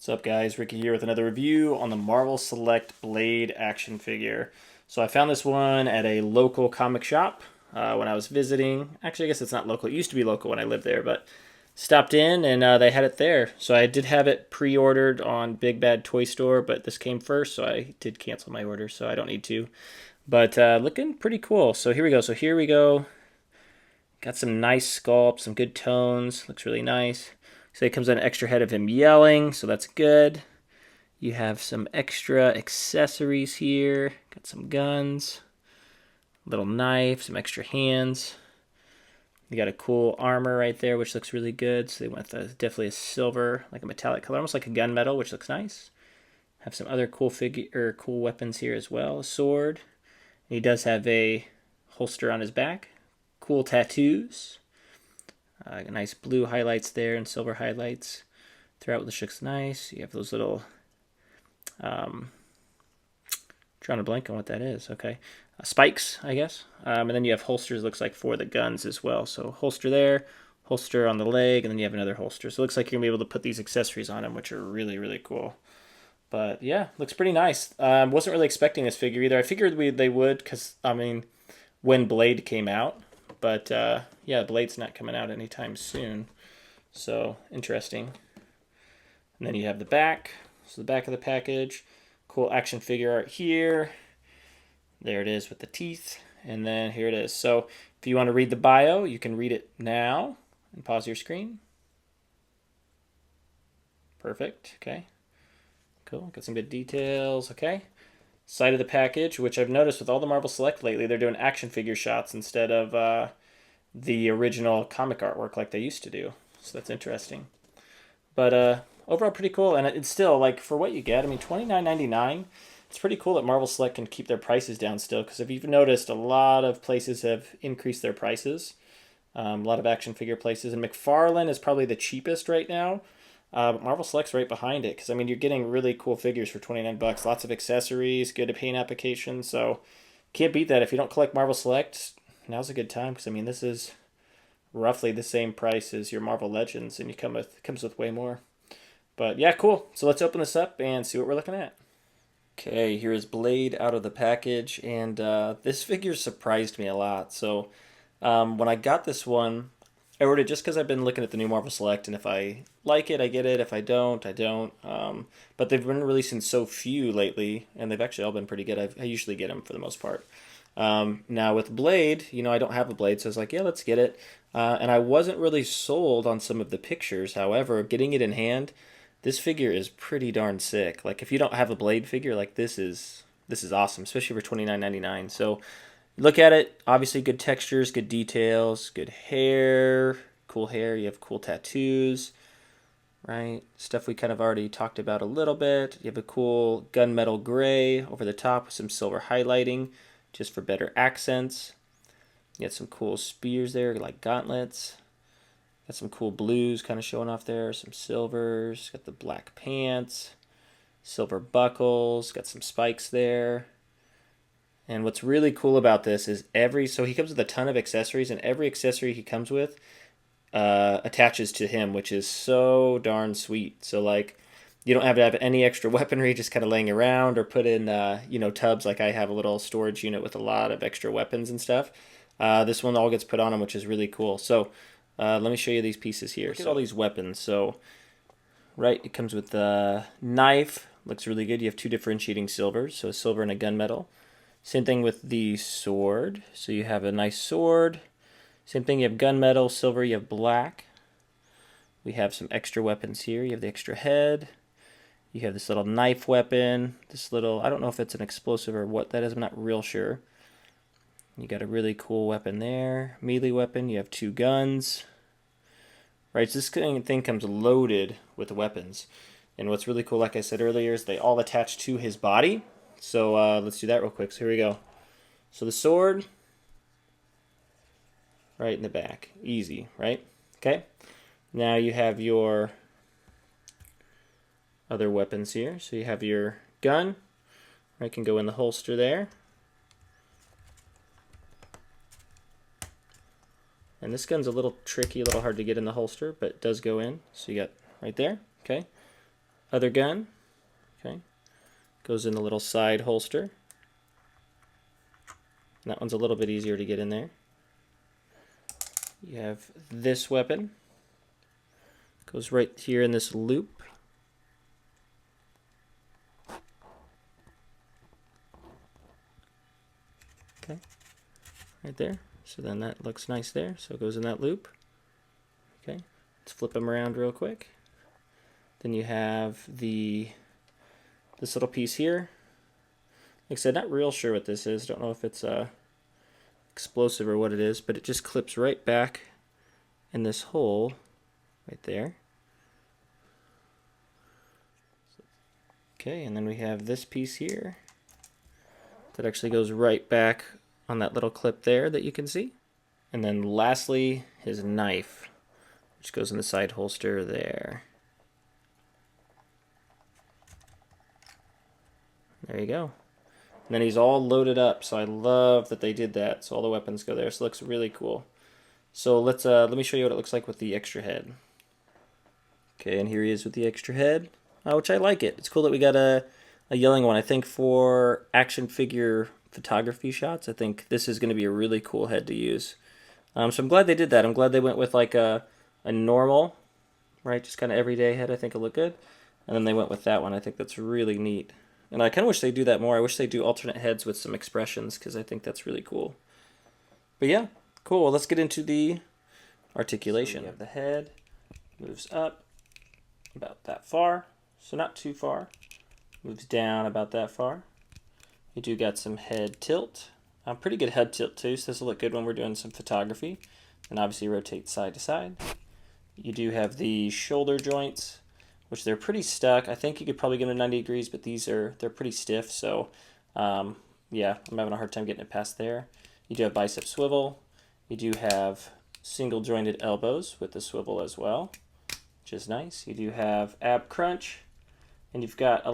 What's up, guys? Ricky here with another review on the Marvel Select Blade action figure. So I found this one at a local comic shop when I was visiting. Actually, I guess it's not local. It used to be local when I lived there, but stopped in and they had it there. So I did have it pre-ordered on Big Bad Toy Store, but this came first, so I did cancel my order, so I don't need to. But looking pretty cool. So here we go. Got some nice sculpt, some good tones. Looks really nice. So it comes with an extra head of him yelling, so that's good. You have some extra accessories here. Got some guns, little knife, some extra hands. You got a cool armor right there, which looks really good. So they went with definitely a silver, like a metallic color, almost like a gunmetal, which looks nice. Have some other cool cool weapons here as well. A sword. He does have a holster on his back. Cool tattoos. Nice blue highlights there and silver highlights throughout, which looks nice. You have those little, trying to blank on what that is. Okay, spikes, I guess. And then you have holsters. Looks like for the guns as well. So holster there, holster on the leg, and then you have another holster. So it looks like you're gonna be able to put these accessories on them, which are really, really cool. But yeah, looks pretty nice. Wasn't really expecting this figure either. I figured they would, because I mean, when Blade came out. But yeah, Blade's not coming out anytime soon. So interesting. And then you have the back. So the back of the package. Cool action figure art here. There it is with the teeth. And then here it is. So if you want to read the bio, you can read it now. And pause your screen. Perfect. Okay. Cool. Got some good details. Okay. Side of the package, which I've noticed with all the Marvel Select lately, they're doing action figure shots instead of the original comic artwork like they used to do. So that's interesting. But overall, pretty cool. And it's still, like, for what you get, I mean, $29.99, it's pretty cool that Marvel Select can keep their prices down still. Because if you've noticed, a lot of places have increased their prices. A lot of action figure places. And McFarlane is probably the cheapest right now. But Marvel Select's right behind it because I mean you're getting really cool figures for $29. Lots of accessories, good paint applications. So can't beat that. If you don't collect Marvel Select, now's a good time because I mean this is roughly the same price as your Marvel Legends, and comes with way more. But yeah, cool. So let's open this up and see what we're looking at. Okay, here is Blade out of the package, and this figure surprised me a lot. So when I got this one, I ordered it just because I've been looking at the new Marvel Select, and if I like it, I get it. If I don't, I don't. But they've been releasing so few lately, and they've actually all been pretty good. I usually get them for the most part. Now with Blade, you know, I don't have a Blade, so I was like, yeah, let's get it. And I wasn't really sold on some of the pictures. However, getting it in hand, this figure is pretty darn sick. Like if you don't have a Blade figure, like this is awesome, especially for $29.99. So look at it. Obviously, good textures, good details, good hair, cool hair. You have cool tattoos, right? Stuff we kind of already talked about a little bit. You have a cool gunmetal gray over the top with some silver highlighting just for better accents. You got some cool spears there, like gauntlets. Got some cool blues kind of showing off there. Some silvers. Got the black pants. Silver buckles. Got some spikes there. And what's really cool about this is so he comes with a ton of accessories, and every accessory he comes with attaches to him, which is so darn sweet. So like, you don't have to have any extra weaponry just kind of laying around, or put in tubs. Like I have a little storage unit with a lot of extra weapons and stuff. This one all gets put on him, which is really cool. So let me show you these pieces here. Look at all these weapons. So right, it comes with the knife. Looks really good. You have two differentiating silvers, so a silver and a gunmetal. Same thing with the sword. So you have a nice sword. Same thing, you have gunmetal, silver, you have black. We have some extra weapons here. You have the extra head. You have this little knife weapon. This little, I don't know if it's an explosive or what that is. I'm not real sure. You got a really cool weapon there. Melee weapon. You have two guns. Right, so this thing comes loaded with weapons. And what's really cool, like I said earlier, is they all attach to his body. So let's do that real quick. So here we go. So the sword, right in the back. Easy, right? Okay. Now you have your other weapons here. So you have your gun. Right, can go in the holster there. And this gun's a little tricky, a little hard to get in the holster, but it does go in. So you got right there. Okay. other gun. Okay, goes in the little side holster. And that one's a little bit easier to get in there. You have this weapon. Goes right here in this loop. Okay, right there. So then that looks nice there. So it goes in that loop. Okay, let's flip them around real quick. Then you have this little piece here. Like I said, not real sure what this is. Don't know if it's explosive or what it is, but it just clips right back in this hole right there. Okay, and then we have this piece here that actually goes right back on that little clip there that you can see. And then lastly, his knife, which goes in the side holster there. There you go. And then he's all loaded up, so I love that they did that. So all the weapons go there, so it looks really cool. So let me show you what it looks like with the extra head. Okay, and here he is with the extra head, which I like it. It's cool that we got a yelling one. I think for action figure photography shots, I think this is going to be a really cool head to use. So I'm glad they did that. I'm glad they went with like a normal, right, just kind of everyday head. I think it'll look good. And then they went with that one. I think that's really neat. And I kind of wish they'd do that more. I wish they'd do alternate heads with some expressions because I think that's really cool. But yeah, cool. Well, let's get into the articulation. So we have the head, moves up about that far, so not too far. Moves down about that far. You do got some head tilt. Pretty good head tilt too, so this will look good when we're doing some photography. And obviously rotate side to side. You do have the shoulder joints, which they're pretty stuck. I think you could probably get them 90 degrees, but they're pretty stiff. So yeah, I'm having a hard time getting it past there. You do have bicep swivel. You do have single jointed elbows with the swivel as well, which is nice. You do have ab crunch, and you've got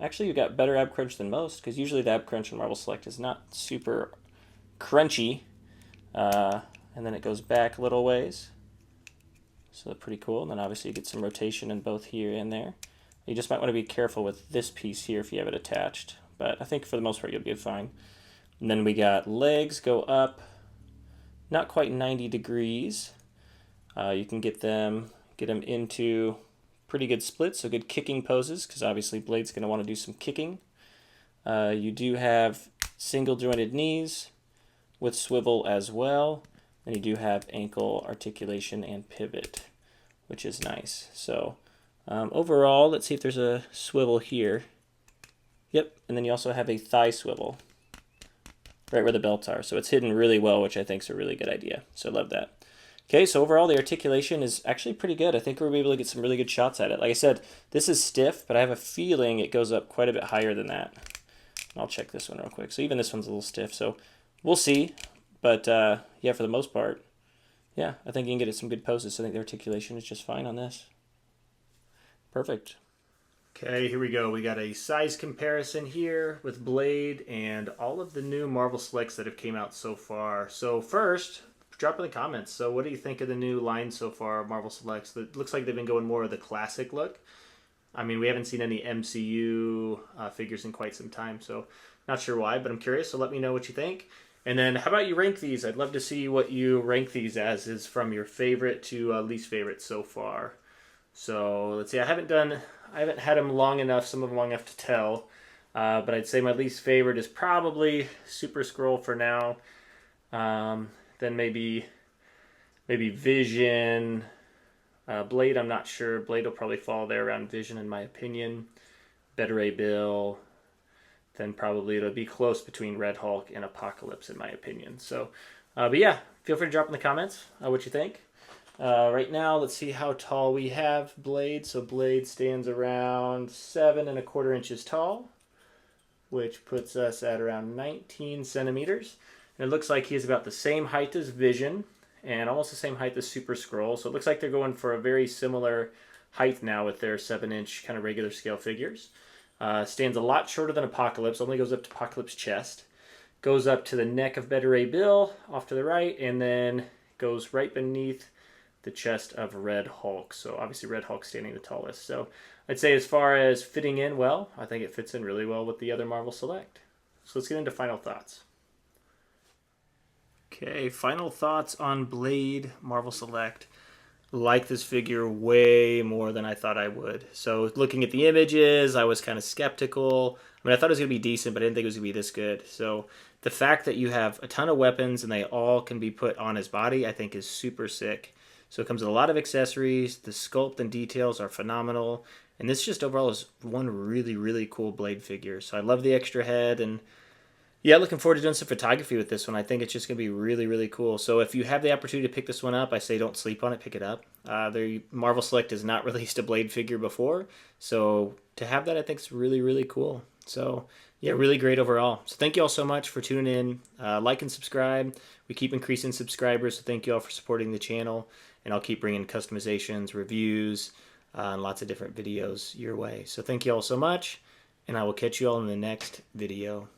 actually you've got better ab crunch than most, because usually the ab crunch in Marvel Select is not super crunchy. And then it goes back a little ways. So pretty cool. And then obviously you get some rotation in both here and there. You just might want to be careful with this piece here if you have it attached. But I think for the most part you'll be fine. And then we got legs go up, not quite 90 degrees. You can get them into pretty good splits, so good kicking poses, because obviously Blade's going to want to do some kicking. You do have single jointed knees with swivel as well. And you do have ankle articulation and pivot, which is nice. So overall, let's see if there's a swivel here. Yep, and then you also have a thigh swivel right where the belts are. So it's hidden really well, which I think is a really good idea. So I love that. Okay, so overall the articulation is actually pretty good. I think we'll be able to get some really good shots at it. Like I said, this is stiff, but I have a feeling it goes up quite a bit higher than that. I'll check this one real quick. So even this one's a little stiff, so we'll see. But yeah, for the most part, yeah, I think you can get it some good poses. So I think the articulation is just fine on this. Perfect. Okay, here we go. We got a size comparison here with Blade and all of the new Marvel Selects that have came out so far. So first, drop in the comments. So what do you think of the new line so far of Marvel Selects? It looks like they've been going more of the classic look. I mean, we haven't seen any MCU figures in quite some time, so not sure why, but I'm curious. So let me know what you think. And then how about you rank these? I'd love to see what you rank these as, is from your favorite to least favorite so far. So let's see, I haven't had them long enough, some of them long enough to tell. But I'd say my least favorite is probably Super Skrull for now. Then maybe Vision. Blade, I'm not sure. Blade will probably fall there around Vision in my opinion. Better Ray Bill. Then probably it'll be close between Red Hulk and Apocalypse in my opinion. So, but yeah, feel free to drop in the comments what you think. Right now, let's see how tall we have Blade. So Blade stands around 7¼ inches tall, which puts us at around 19 centimeters. And it looks like he's about the same height as Vision and almost the same height as Super Skrull. So it looks like they're going for a very similar height now with their 7-inch kind of regular scale figures. Stands a lot shorter than Apocalypse, only goes up to Apocalypse's chest. Goes up to the neck of Better Ray Bill off to the right, and then goes right beneath the chest of Red Hulk. So obviously Red Hulk standing the tallest. So I'd say as far as fitting in well, I think it fits in really well with the other Marvel Select. So let's get into final thoughts. Okay, final thoughts on Blade Marvel Select. Like this figure way more than I thought I would. So looking at the images, I was kind of skeptical. I mean, I thought it was going to be decent, but I didn't think it was going to be this good. So the fact that you have a ton of weapons and they all can be put on his body, I think is super sick. So it comes with a lot of accessories. The sculpt and details are phenomenal. And this just overall is one really, really cool Blade figure. So I love the extra head, and yeah, looking forward to doing some photography with this one. I think it's just going to be really, really cool. So if you have the opportunity to pick this one up, I say don't sleep on it, pick it up. The Marvel Select has not released a Blade figure before, so to have that I think is really, really cool. So yeah, really great overall. So thank you all so much for tuning in. Like and subscribe. We keep increasing subscribers, so thank you all for supporting the channel. And I'll keep bringing customizations, reviews, and lots of different videos your way. So thank you all so much, and I will catch you all in the next video.